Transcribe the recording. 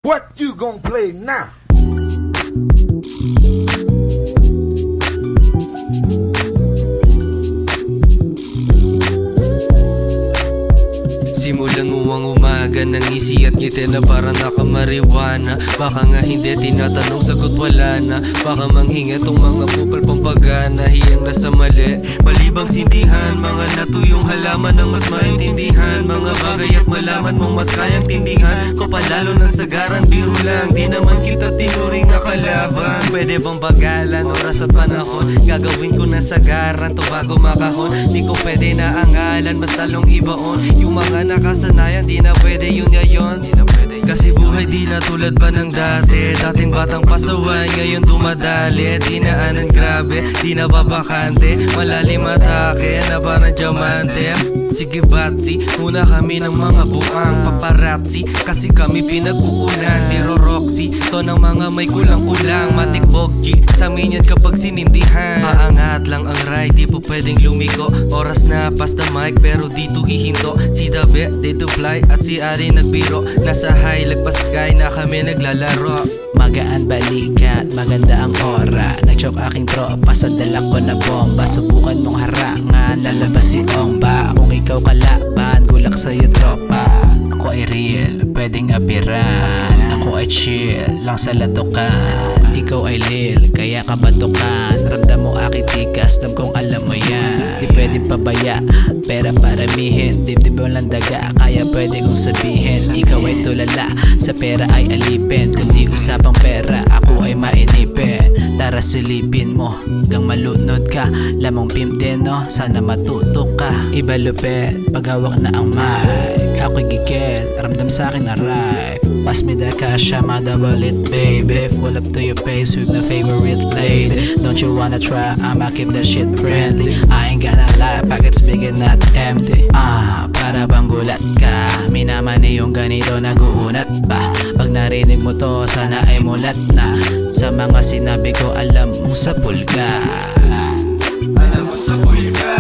What you gonna play now? Simulang uwang umaga ng isi at ngiti na parang nakamariwana. Baka nga hindi, tinatanong sagot wala na. Baka manghingi tong mga pupal pampagana. Hiyang nasa mali, malibang sindihan. Mga natuyong halaman ng mas maintindihan. Mga bagay at malaman mong mas kayang tindihan. Ko palalo ng sagaran, biro lang. Di naman kita tinuring na kalaban. Pwede bang bagalan, oras at panahon? Gagawin ko na sagaran to bago makahon. Di ko pwede na angalan, mas talong ibaon. Yung mga nakasanayan, di na pwede yun ngayon. Kasi buhay di na tulad pa ng dati. Dating batang pasaway, ngayon dumadali. Dinaanan grabe, di na babakante. Malalim atake na parang diamante. Sige batsi, muna kami ng mga buang paparazzi. Kasi kami pinag-uulan, Diro Roxy. To ng mga may kulang-kulang, matikbog G. Sa minyan kapag sinindihan, maangat lang ang ride, di po pwedeng lumiko. Oras na past the mic, pero dito hihinto. Si Dabe, dito fly, at si Ari nagbiro. Nasa high, lagpas sky na kami naglalaro. Magaan balikat, maganda ang ora. Nag-choke aking tropa sa dala ko na bomba. Subukan mong harangan, lalabas si Ongba. Kung ikaw kalaban, gulak sa'yo tropa. Ako ay real, pwedeng apiran. Ako ay chill, lang sa latukan. Ikaw ay lil, kaya kabatukan. Ramdam mo aking tikas, dam kong alam mo yan. Di pwedeng pabaya, pera paramihin. Dibdib mo lang daga, kaya pwede kong sabihin. Ikaw ay tulala, sa pera ay alipin. Kundi usapang pera, ako ay mainipin. Tara silipin mo, hanggang malunod ka. Lamang pimp din no, sana matuto ka. Iba lupet, paghawak na ang mic. Ako'y gigil, ramdam sa'kin na right. Pass me the cash, I'ma double it, baby. Full up to your face with my favorite lady. Don't you wanna try? I'ma keep that shit friendly. I ain't gonna lie, pockets big and not empty. Para bang gulat ka. Minaman yung ganito, naguunat pa. Pag narinig mo to, sana ay mulat na. Sa mga sinabi ko, alam mong sa pulga. Alam mo sa pulga.